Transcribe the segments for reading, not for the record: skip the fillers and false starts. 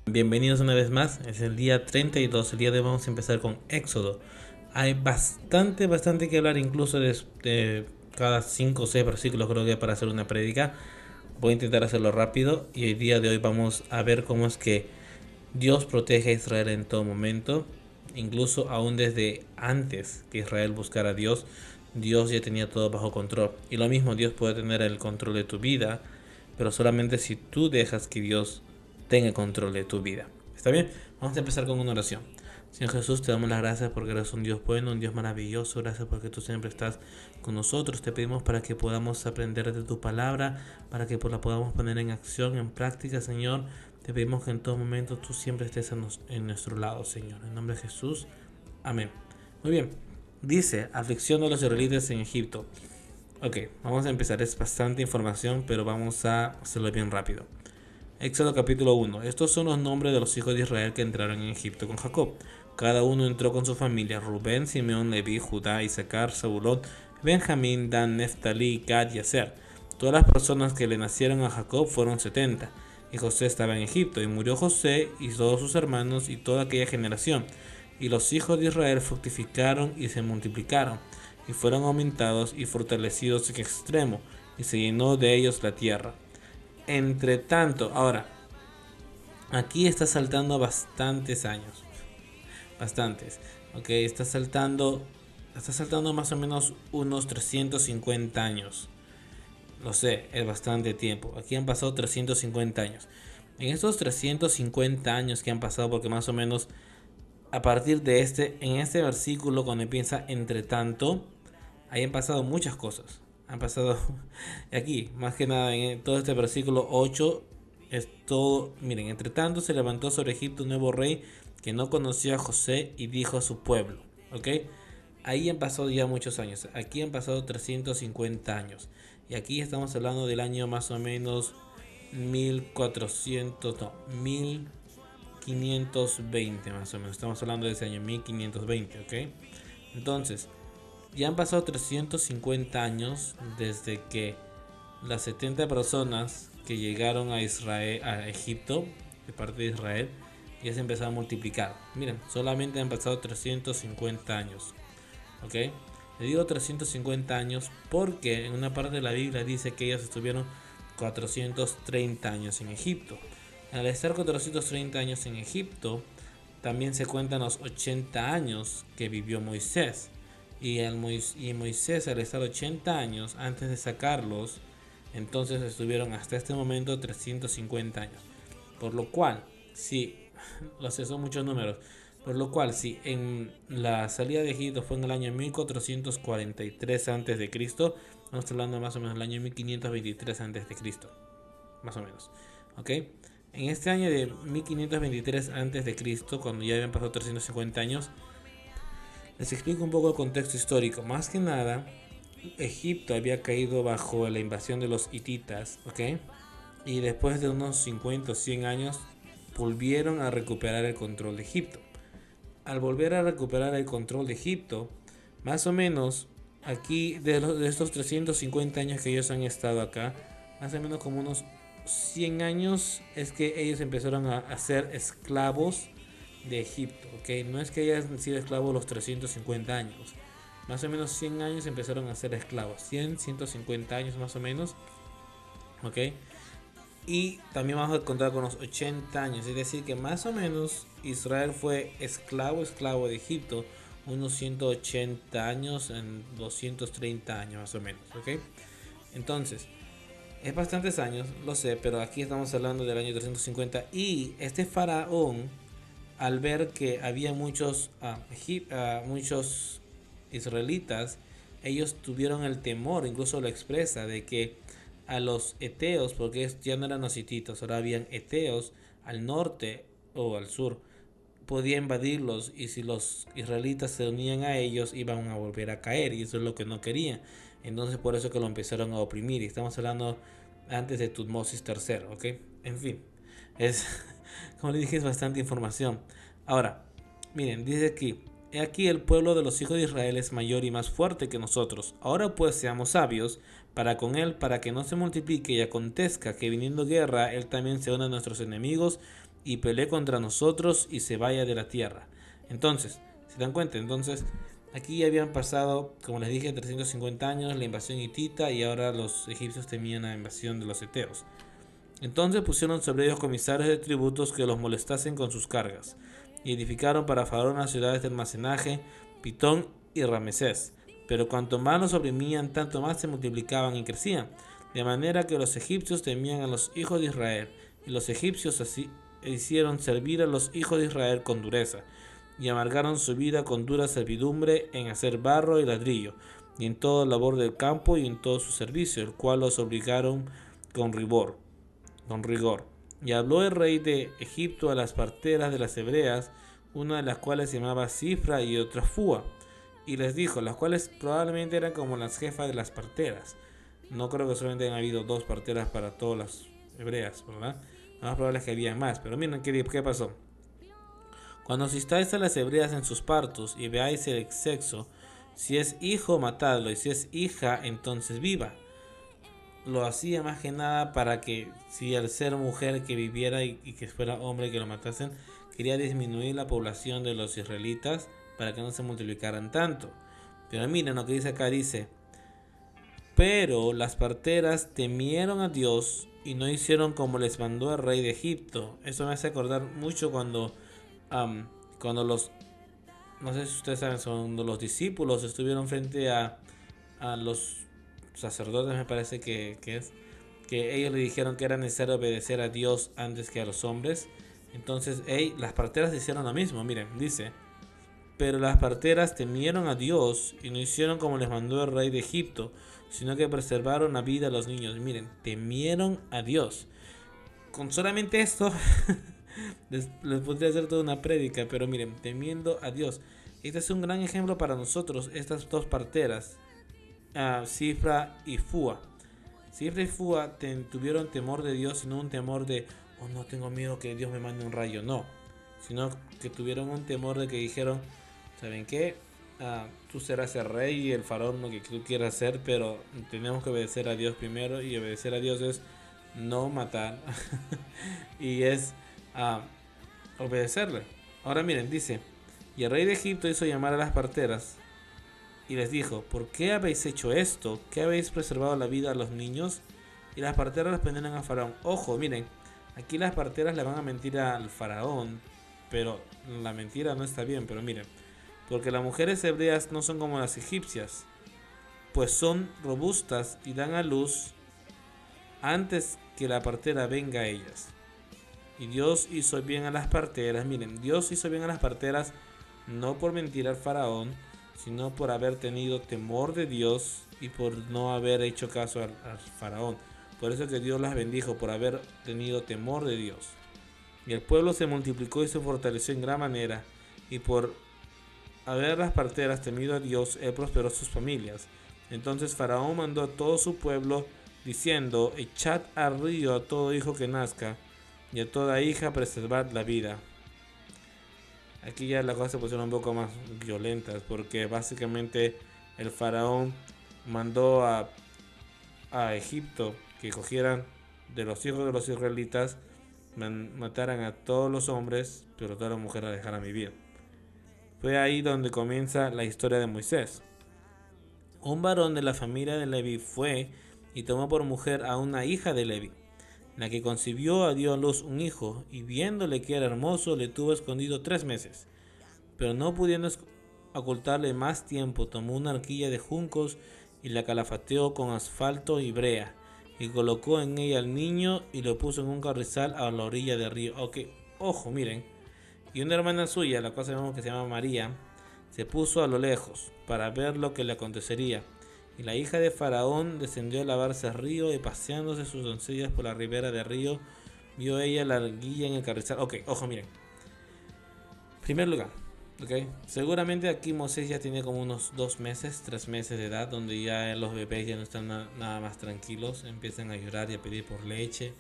Bienvenidos una vez más, es el día 32, el día de hoy vamos a empezar con Éxodo. Hay bastante que hablar, incluso de cada 5 o 6 versículos creo que para hacer una prédica. Voy a intentar hacerlo rápido y el día de hoy vamos a ver cómo es que Dios protege a Israel en todo momento, incluso aún desde antes que Israel buscara a Dios, Dios ya tenía todo bajo control. Y lo mismo, Dios puede tener el control de tu vida, pero solamente si tú dejas que Dios tenga control de tu vida. ¿Está bien? Vamos a empezar con una oración. Señor Jesús, te damos las gracias porque eres un Dios bueno, un Dios maravilloso. Gracias porque tú siempre estás con nosotros. Te pedimos para que podamos aprender de tu palabra, para que la podamos poner en acción, en práctica, Señor. Te pedimos que en todo momento tú siempre estés en nuestro lado, Señor. En nombre de Jesús. Amén. Muy bien. Dice, aflicción de los israelitas en Egipto. Ok, vamos a empezar. Es bastante información, pero vamos a hacerlo bien rápido. Éxodo capítulo 1. Estos son los nombres de los hijos de Israel que entraron en Egipto con Jacob. Cada uno entró con su familia: Rubén, Simeón, Leví, Judá, Isaacar, Zabulón, Benjamín, Dan, Neftalí, Gad y Aser. Todas las personas que le nacieron a Jacob fueron 70. Y José estaba en Egipto, y murió José y todos sus hermanos y toda aquella generación. Y los hijos de Israel fructificaron y se multiplicaron, y fueron aumentados y fortalecidos en extremo, y se llenó de ellos la tierra. Entre tanto, ahora, aquí está saltando bastantes años. Bastantes. Ok, está saltando más o menos unos 350 años. Lo sé, es bastante tiempo. Aquí han pasado 350 años. En estos 350 años que han pasado, porque más o menos a partir de en este versículo, cuando empieza entre tanto, ahí han pasado muchas cosas. Han pasado aquí, más que nada en todo este versículo 8 es todo. Miren, entre tanto se levantó sobre Egipto un nuevo rey que no conocía a José y dijo a su pueblo, ¿ok? Ahí han pasado ya muchos años. Aquí han pasado 350 años. Y aquí estamos hablando del año más o menos 1400, no, 1520 más o menos. Estamos hablando de ese año 1520, ¿ok? Entonces, ya han pasado 350 años desde que las 70 personas que llegaron a Israel, a Egipto, de parte de Israel, ya se empezaron a multiplicar. Miren, solamente han pasado 350 años. ¿Ok? Le digo 350 años porque en una parte de la Biblia dice que ellos estuvieron 430 años en Egipto. Al estar 430 años en Egipto, también se cuentan los 80 años que vivió Moisés. Y Moisés, al estar 80 años antes de sacarlos, entonces estuvieron hasta este momento 350 años. Por lo cual, si lo sé, son muchos números. Por lo cual, si en la salida de Egipto fue en el año 1443 antes de Cristo, estamos hablando más o menos del año 1523 antes de Cristo, más o menos. ¿Ok? En este año de 1523 antes de Cristo, cuando ya habían pasado 350 años, les explico un poco el contexto histórico. Más que nada, Egipto había caído bajo la invasión de los hititas, ¿ok? Y después de unos 50 o 100 años, volvieron a recuperar el control de Egipto. Al volver a recuperar el control de Egipto, más o menos, aquí de estos 350 años que ellos han estado acá, más o menos como unos 100 años es que ellos empezaron a ser esclavos de Egipto, ¿ok? No es que hayan sido esclavos los 350 años. Más o menos 100 años empezaron a ser esclavos. 100, 150 años más o menos, ¿ok? Y también vamos a contar con los 80 años. Es decir, que más o menos Israel fue esclavo de Egipto unos 180 años, en 230 años más o menos, ¿ok? Entonces, es bastantes años, lo sé, pero aquí estamos hablando del año 350. Y este faraón, al ver que había muchos israelitas, ellos tuvieron el temor, incluso lo expresa, de que a los eteos, porque ya no eran los hititas, ahora habían eteos al norte o al sur, podía invadirlos, y si los israelitas se unían a ellos iban a volver a caer, y eso es lo que no querían. Entonces por eso que lo empezaron a oprimir, y estamos hablando antes de Tutmosis III, ¿ok? En fin, es como le dije, es bastante información. Ahora, miren, dice aquí: he aquí el pueblo de los hijos de Israel es mayor y más fuerte que nosotros. Ahora pues seamos sabios para con él, para que no se multiplique y acontezca que viniendo guerra, él también se una a nuestros enemigos y pelee contra nosotros y se vaya de la tierra. Entonces, ¿se dan cuenta? Entonces, aquí habían pasado, como les dije, 350 años, la invasión hitita, y ahora los egipcios temían la invasión de los eteos. Entonces pusieron sobre ellos comisarios de tributos que los molestasen con sus cargas, y edificaron para Faraón las ciudades de almacenaje, Pitón y Ramesés. Pero cuanto más los oprimían, tanto más se multiplicaban y crecían, de manera que los egipcios temían a los hijos de Israel, y los egipcios así hicieron servir a los hijos de Israel con dureza, y amargaron su vida con dura servidumbre en hacer barro y ladrillo, y en toda labor del campo y en todo su servicio, el cual los obligaron con rigor. Y habló el rey de Egipto a las parteras de las hebreas, una de las cuales se llamaba Cifra y otra Fua, y les dijo, las cuales probablemente eran como las jefas de las parteras. No creo que solamente hayan habido dos parteras para todas las hebreas, ¿verdad? Lo más probable es que había más, pero miren qué pasó. Cuando asistáis a las hebreas en sus partos y veáis el sexo, si es hijo, matadlo, y si es hija, entonces viva. Lo hacía más que nada para que, si al ser mujer que viviera y que fuera hombre que lo matasen, quería disminuir la población de los israelitas para que no se multiplicaran tanto. Pero miren lo que dice acá, dice, pero las parteras temieron a Dios y no hicieron como les mandó el rey de Egipto. Eso me hace acordar mucho cuando los, no sé si ustedes saben, cuando los discípulos estuvieron frente a los sacerdotes, me parece que ellos le dijeron que era necesario obedecer a Dios antes que a los hombres. Entonces las parteras hicieron lo mismo. Miren, dice, pero las parteras temieron a Dios y no hicieron como les mandó el rey de Egipto, sino que preservaron la vida a los niños. Miren, temieron a Dios. Con solamente esto les podría hacer toda una prédica, pero miren, temiendo a Dios. Este es un gran ejemplo para nosotros, estas dos parteras, Cifra y Fua. Cifra y Fua tuvieron temor de Dios, y no un temor de, oh no, tengo miedo que Dios me mande un rayo, no. Sino que tuvieron un temor de que dijeron, ¿saben qué? Tú serás el rey y el faraón lo que tú quieras hacer, pero tenemos que obedecer a Dios primero, y obedecer a Dios es no matar y es obedecerle. Ahora miren, dice, y el rey de Egipto hizo llamar a las parteras y les dijo, ¿por qué habéis hecho esto? ¿Qué habéis preservado la vida a los niños? Y las parteras respondieron a Faraón, ojo, miren, aquí las parteras le van a mentir al faraón, pero la mentira no está bien, pero miren, porque las mujeres hebreas no son como las egipcias, pues son robustas y dan a luz antes que la partera venga a ellas. Y Dios hizo bien a las parteras, miren, Dios hizo bien a las parteras no por mentir al faraón, sino por haber tenido temor de Dios y por no haber hecho caso al faraón. Por eso que Dios las bendijo, por haber tenido temor de Dios. Y el pueblo se multiplicó y se fortaleció en gran manera, y por haber las parteras temido a Dios, él prosperó sus familias. Entonces Faraón mandó a todo su pueblo, diciendo, echad al río a todo hijo que nazca, y a toda hija preservad la vida. Aquí ya las cosas se pusieron un poco más violentas, porque básicamente el faraón mandó a Egipto que cogieran de los hijos de los israelitas, mataran a todos los hombres, pero todas las mujeres las dejaran vivir. Fue ahí donde comienza la historia de Moisés. Un varón de la familia de Levi fue y tomó por mujer a una hija de Levi, la que concibió, dio a luz un hijo, y viéndole que era hermoso, le tuvo escondido 3 meses. Pero no pudiendo ocultarle más tiempo, tomó una arquilla de juncos y la calafateó con asfalto y brea, y colocó en ella al niño y lo puso en un carrizal a la orilla del río. Ok, ojo, miren. Y una hermana suya, la cual sabemos que se llama María, se puso a lo lejos para ver lo que le acontecería. Y la hija de Faraón descendió a lavarse al río, y paseándose sus doncellas por la ribera del río, vio ella la arquilla en el carrizal. Ok, ojo, miren. Primer lugar, okay, seguramente aquí Moisés ya tiene como unos 2 meses, 3 meses de edad, donde ya los bebés ya no están nada más tranquilos, empiezan a llorar y a pedir por leche,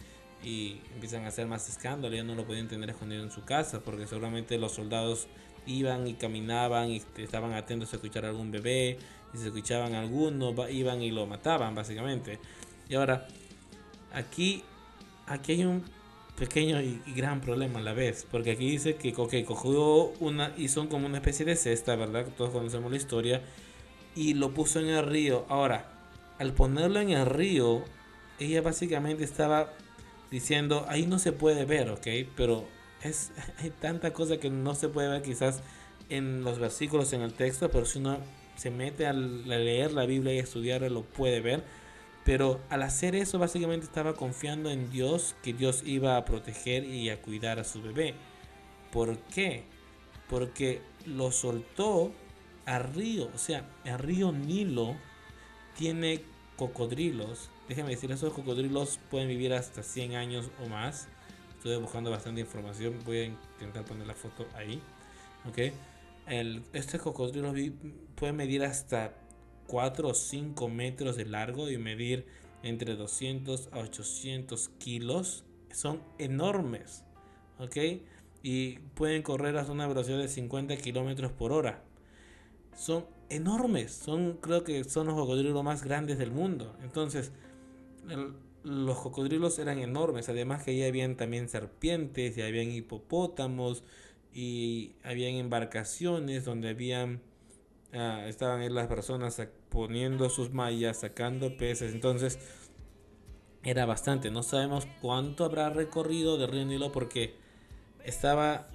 y empiezan a hacer más escándalo. Ya no lo podían tener escondido en su casa, porque seguramente los soldados iban y caminaban y estaban atentos a escuchar a algún bebé, y si escuchaban a alguno, iban y lo mataban básicamente. Y ahora, aquí, aquí hay un pequeño y gran problema a la vez, porque aquí dice que cogió una, y son como una especie de cesta, ¿verdad? Todos conocemos la historia, y lo puso en el río. Ahora, al ponerlo en el río, ella básicamente estaba diciendo, ahí no se puede ver, ¿ok? Pero hay tanta cosa que no se puede ver quizás en los versículos, en el texto, pero si uno se mete a leer la Biblia y a estudiarla, lo puede ver. Pero al hacer eso, básicamente estaba confiando en Dios, que Dios iba a proteger y a cuidar a su bebé. ¿Por qué? Porque lo soltó al río, o sea, el río Nilo tiene cocodrilos. Déjenme decir, esos cocodrilos pueden vivir hasta 100 años o más. Estuve buscando bastante información, voy a intentar poner la foto ahí. ¿Ok? Este cocodrilo puede medir hasta 4 o 5 metros de largo y medir entre 200 a 800 kilos. Son enormes. ¿Ok? Y pueden correr hasta una velocidad de 50 kilómetros por hora. Son enormes, creo que son los cocodrilos más grandes del mundo. Entonces, los cocodrilos eran enormes, además que ahí habían también serpientes y habían hipopótamos y habían embarcaciones donde estaban ahí las personas poniendo sus mallas, sacando peces. Entonces, era bastante. No sabemos cuánto habrá recorrido de Río Nilo porque estaba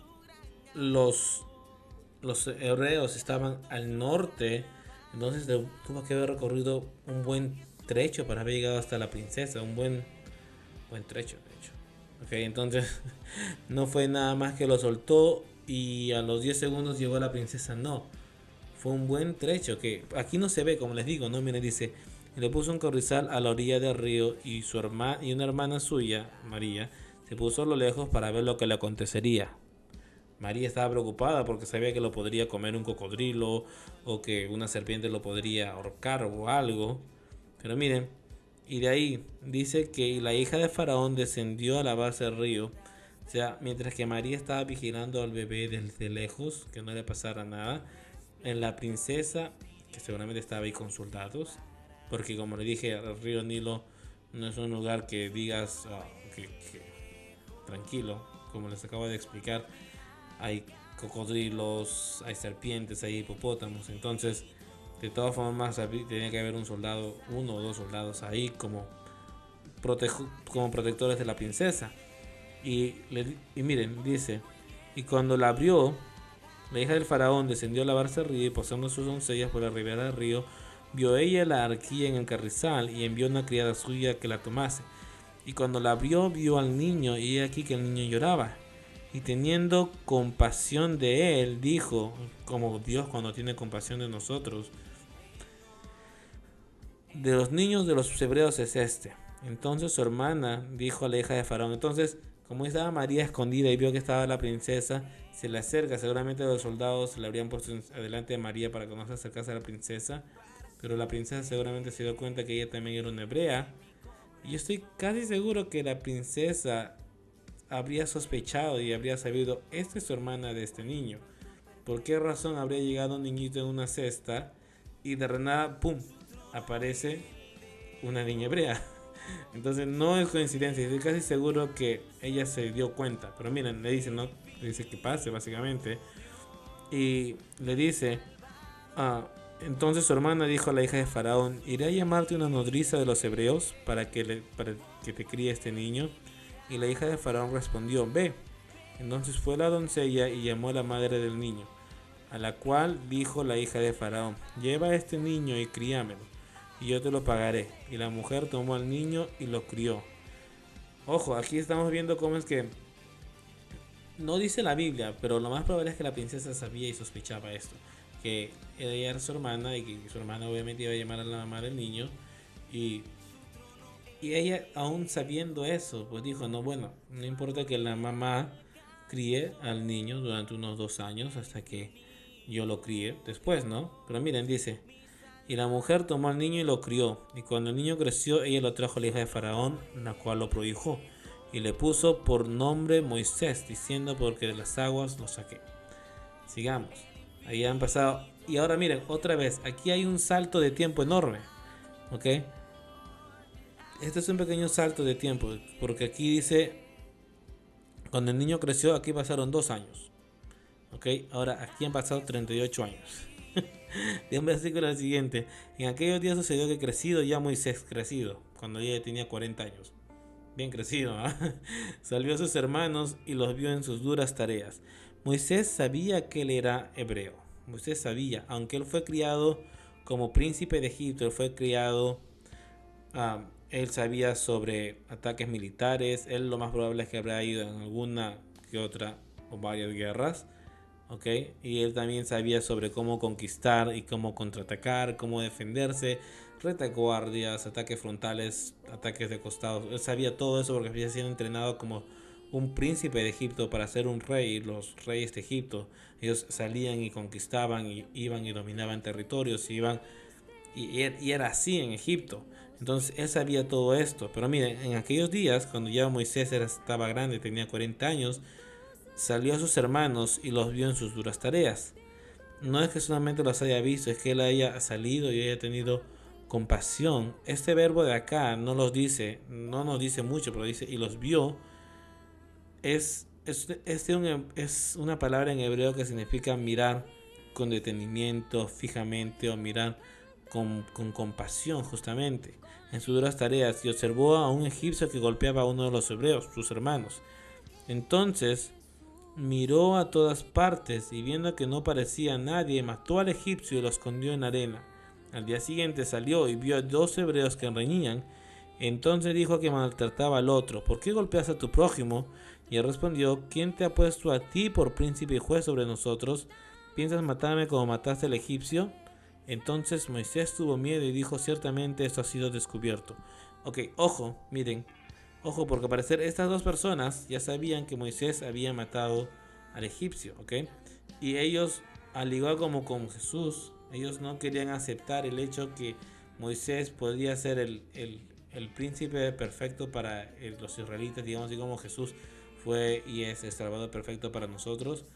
los los hebreos estaban al norte, entonces tuvo que haber recorrido un buen trecho para haber llegado hasta la princesa, un buen trecho, de hecho. Ok, entonces no fue nada más que lo soltó y a los 10 segundos llegó la princesa, no. Fue un buen trecho que aquí no se ve, como les digo, no, miren, dice, le puso un corrizal a la orilla del río y su hermana y una hermana suya, María, se puso a lo lejos para ver lo que le acontecería. María estaba preocupada porque sabía que lo podría comer un cocodrilo o que una serpiente lo podría ahorcar o algo. Pero miren, y de ahí dice que la hija de Faraón descendió a la base del río. O sea, mientras que María estaba vigilando al bebé desde lejos, que no le pasara nada, en la princesa, que seguramente estaba ahí con soldados, porque como le dije, el río Nilo no es un lugar que digas que tranquilo, como les acabo de explicar, hay cocodrilos, hay serpientes, hay hipopótamos. Entonces, de todas formas, tenía que haber un soldado, uno o dos soldados ahí como protectores de la princesa. Y miren, dice, y cuando la abrió, la hija del faraón descendió a lavarse el río y posando sus doncellas por la ribera del río, vio ella la arquilla en el carrizal y envió una criada suya que la tomase. Y cuando la abrió, vio al niño y aquí que el niño lloraba. Y teniendo compasión de él, dijo, como Dios cuando tiene compasión de nosotros, de los niños de los hebreos es este. Entonces su hermana dijo a la hija de Faraón. Entonces, como estaba María escondida y vio que estaba la princesa, se le acerca. Seguramente los soldados se le habrían puesto adelante de María para que no se acercase a la princesa. Pero la princesa seguramente se dio cuenta que ella también era una hebrea. Y yo estoy casi seguro que la princesa habría sospechado y habría sabido, esta es su hermana de este niño. ¿Por qué razón habría llegado un niñito en una cesta y de nada, pum, aparece una niña hebrea? Entonces no es coincidencia, estoy casi seguro que ella se dio cuenta. Pero miren, le dice, ¿no? Le dice que pase básicamente. Y le dice, entonces su hermana dijo a la hija de Faraón, iré a llamarte una nodriza de los hebreos para que te críe este niño. Y la hija de Faraón respondió, ve. Entonces fue la doncella y llamó a la madre del niño, a la cual dijo la hija de Faraón, lleva a este niño y críamelo, y yo te lo pagaré. Y la mujer tomó al niño y lo crió. Ojo, aquí estamos viendo cómo es que no dice la Biblia, pero lo más probable es que la princesa sabía y sospechaba esto, que ella era su hermana y que su hermana obviamente iba a llamar a la mamá del niño. Y Y ella, aún sabiendo eso, pues dijo, no, bueno, no importa que la mamá críe al niño durante unos 2 años hasta que yo lo críe después, ¿no? Pero miren, dice, y la mujer tomó al niño y lo crió, y cuando el niño creció, ella lo trajo a la hija de Faraón, la cual lo prohijó, y le puso por nombre Moisés, diciendo, porque de las aguas lo saqué. Sigamos. Ahí han pasado. Y ahora miren, otra vez, aquí hay un salto de tiempo enorme. ¿Ok? Este es un pequeño salto de tiempo. Porque aquí dice, cuando el niño creció, aquí pasaron 2 años. ¿Ok? Ahora aquí han pasado 38 años. De un versículo al siguiente. En aquellos días sucedió que crecido ya Moisés, crecido, cuando ya tenía 40 años. Bien crecido, ¿eh? Salió a sus hermanos y los vio en sus duras tareas. Moisés sabía que él era hebreo. Moisés sabía, aunque él fue criado como príncipe de Egipto, él fue criado, él sabía sobre ataques militares, él lo más probable es que habrá ido en alguna que otra o varias guerras. ¿Ok? Y él también sabía sobre cómo conquistar y cómo contraatacar, cómo defenderse, retaguardias, ataques frontales, ataques de costados. Él sabía todo eso porque había sido entrenado como un príncipe de Egipto para ser un rey. Los reyes de Egipto, ellos salían y conquistaban y iban y dominaban territorios, y era así en Egipto. Entonces él sabía todo esto. Pero miren, en aquellos días, cuando ya Moisés estaba grande, tenía 40 años, salió a sus hermanos y los vio en sus duras tareas. No es que solamente los haya visto, es que él haya salido y haya tenido compasión. Este verbo de acá no los dice, no nos dice mucho, pero dice y los vio. Es una palabra en hebreo que significa mirar con detenimiento, fijamente, o mirar con compasión, justamente, en sus duras tareas. Y observó a un egipcio que golpeaba a uno de los hebreos, sus hermanos. Entonces miró a todas partes y viendo que no parecía nadie, mató al egipcio y lo escondió en arena. Al día siguiente salió y vio a 2 hebreos que reñían. Entonces dijo que maltrataba al otro: ¿por qué golpeas a tu prójimo? Y él respondió: ¿quién te ha puesto a ti por príncipe y juez sobre nosotros? ¿Piensas matarme como mataste al egipcio? Entonces Moisés tuvo miedo y dijo: ciertamente esto ha sido descubierto. Ok, ojo, miren. Ojo, porque al parecer estas 2 personas ya sabían que Moisés había matado al egipcio, ¿ok? Y ellos, al igual como con Jesús, ellos no querían aceptar el hecho que Moisés podría ser el príncipe perfecto para los israelitas, digamos, así como Jesús fue y es el salvador perfecto para nosotros.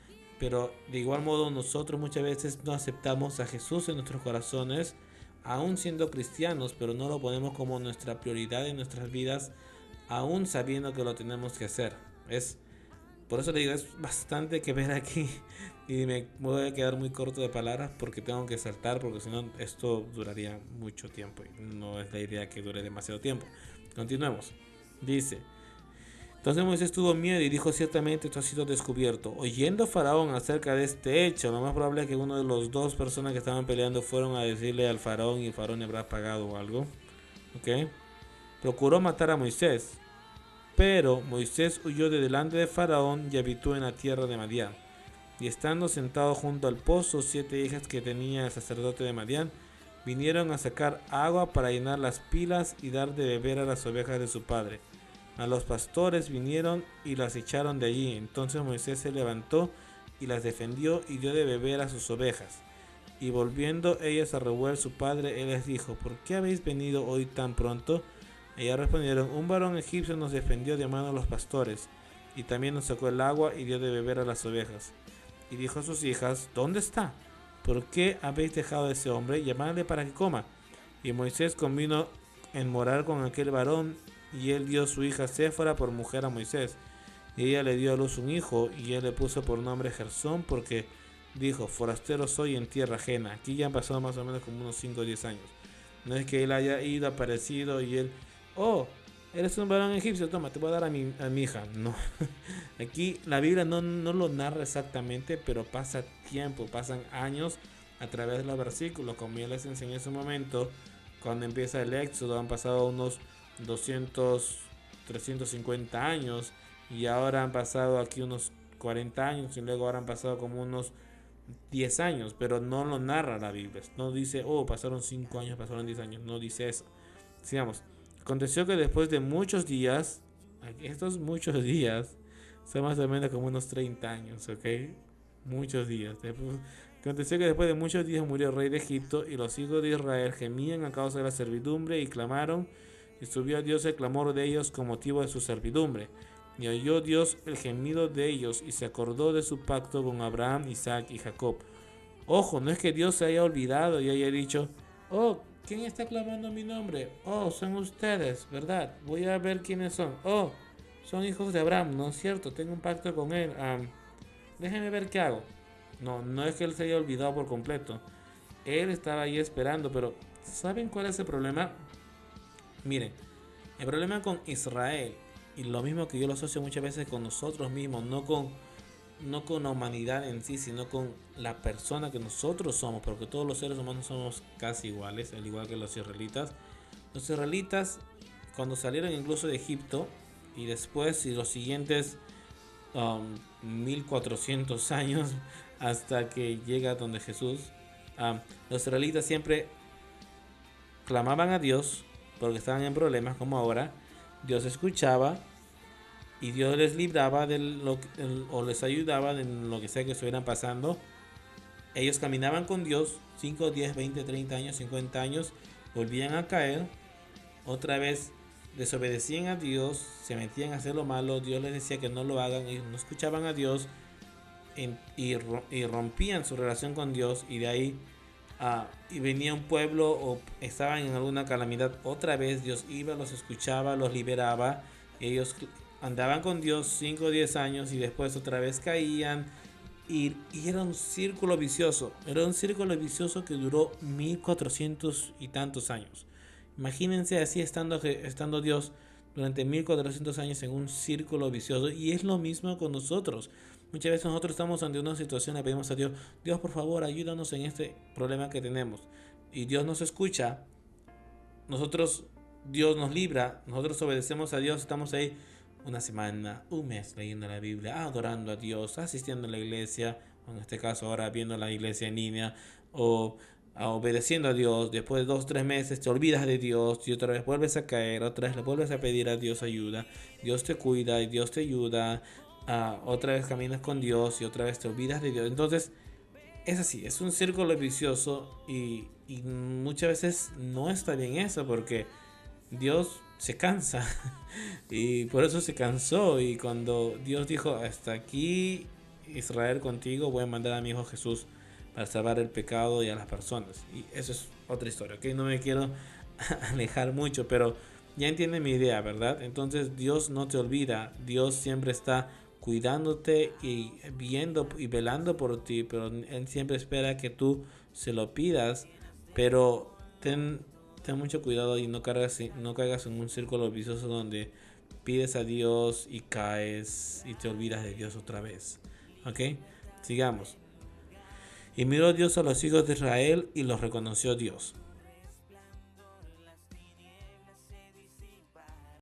Pero de igual modo nosotros muchas veces no aceptamos a Jesús en nuestros corazones, aún siendo cristianos, pero no lo ponemos como nuestra prioridad en nuestras vidas, aún sabiendo que lo tenemos que hacer. Por eso le digo, es bastante que ver aquí y me voy a quedar muy corto de palabras porque tengo que saltar, porque si no esto duraría mucho tiempo y no es la idea que dure demasiado tiempo. Continuemos. Dice: entonces Moisés tuvo miedo y dijo: ciertamente esto ha sido descubierto. Oyendo Faraón acerca de este hecho, lo más probable es que uno de los 2 personas que estaban peleando fueron a decirle al Faraón y el Faraón le habrá pagado algo. ¿Ok? Procuró matar a Moisés, pero Moisés huyó de delante de Faraón y habitó en la tierra de Madián. Y estando sentado junto al pozo, 7 hijas que tenía el sacerdote de Madián vinieron a sacar agua para llenar las pilas y dar de beber a las ovejas de su padre. A los pastores vinieron y las echaron de allí. Entonces Moisés se levantó y las defendió y dio de beber a sus ovejas. Y volviendo ellas a Reuel su padre, él les dijo: ¿por qué habéis venido hoy tan pronto? Ellas respondieron: un varón egipcio nos defendió de mano a los pastores, y también nos sacó el agua y dio de beber a las ovejas. Y dijo a sus hijas: ¿dónde está? ¿Por qué habéis dejado a ese hombre? Llamadle para que coma. Y Moisés convino en morar con aquel varón, y él dio su hija Séfora por mujer a Moisés. Y ella le dio a luz un hijo, y él le puso por nombre Gersón, porque dijo: forastero soy en tierra ajena. Aquí ya han pasado más o menos como unos 5 o 10 años. No es que él haya ido, aparecido y él: oh, eres un varón egipcio, toma, te voy a dar a mi hija. No, aquí la Biblia no lo narra exactamente, pero pasa tiempo, pasan años a través de los versículos. Como ya les enseñé en su momento, cuando empieza el Éxodo han pasado unos 200, 350 años, y ahora han pasado aquí unos 40 años, y luego ahora han pasado como unos 10 años, pero no lo narra la Biblia. No dice: oh, pasaron 5 años, pasaron 10 años, no dice eso. Sigamos. Aconteció que después de muchos días, estos muchos días son más o menos como unos 30 años, ¿ok? Muchos días. Aconteció que después de muchos días murió el rey de Egipto, y los hijos de Israel gemían a causa de la servidumbre y clamaron, y subió a Dios el clamor de ellos con motivo de su servidumbre. y oyó Dios el gemido de ellos y se acordó de su pacto con Abraham, Isaac y Jacob. Ojo, no es que Dios se haya olvidado y haya dicho, oh, ¿quién está clamando mi nombre? Oh, son ustedes, ¿verdad? Voy a ver quiénes son. Oh, son hijos de Abraham, ¿no es cierto? Tengo un pacto con él. Déjenme ver qué hago. No, no es que él se haya olvidado por completo. Él estaba ahí esperando, pero ¿saben cuál es el problema? Miren, el problema con Israel, y lo mismo que yo lo asocio muchas veces con nosotros mismos, no con la humanidad en sí, sino con la persona que nosotros somos, porque todos los seres humanos somos casi iguales, al igual que los israelitas. Los israelitas, cuando salieron incluso de Egipto, y después, y los siguientes 1400 años hasta que llega donde Jesús, los israelitas siempre clamaban a Dios porque estaban en problemas como ahora. Dios escuchaba y Dios les libraba o les ayudaba de lo que sea que estuvieran pasando. Ellos caminaban con Dios 5, 10, 20, 30 años, 50 años, volvían a caer, otra vez desobedecían a Dios, se metían a hacer lo malo, Dios les decía que no lo hagan, ellos no escuchaban a Dios y rompían su relación con Dios, y de ahí y venía un pueblo o estaban en alguna calamidad, otra vez Dios iba, los escuchaba, los liberaba, ellos andaban con Dios 5 o 10 años y después otra vez caían, y era un círculo vicioso, que duró 1400 y tantos años. Imagínense así estando Dios durante 1400 años en un círculo vicioso, y es lo mismo con nosotros. Muchas veces nosotros estamos ante una situación, le pedimos a Dios, Dios por favor ayúdanos en este problema que tenemos, y Dios nos escucha, nosotros, Dios nos libra, nosotros obedecemos a Dios, estamos ahí una semana, un mes leyendo la Biblia, adorando a Dios, asistiendo a la iglesia, o en este caso ahora viendo la iglesia en línea, o obedeciendo a Dios. Después de 2 3 meses te olvidas de Dios y otra vez vuelves a caer, otra vez le vuelves a pedir a Dios ayuda, Dios te cuida y Dios te ayuda, otra vez caminas con Dios y otra vez te olvidas de Dios. Entonces es así, es un círculo vicioso, y muchas veces no está bien eso, porque Dios se cansa y por eso se cansó, y cuando Dios dijo hasta aquí Israel contigo, voy a mandar a mi hijo Jesús para salvar el pecado y a las personas, y eso es otra historia, ¿ok? No me quiero alejar mucho, pero ya entienden mi idea, ¿verdad? Entonces Dios no te olvida, Dios siempre está cuidándote y viendo y velando por ti, pero Él siempre espera que tú se lo pidas, pero ten mucho cuidado y no caigas en un círculo vicioso donde pides a Dios y caes y te olvidas de Dios otra vez. ¿Ok? Sigamos. Y miró Dios a los hijos de Israel y los reconoció Dios.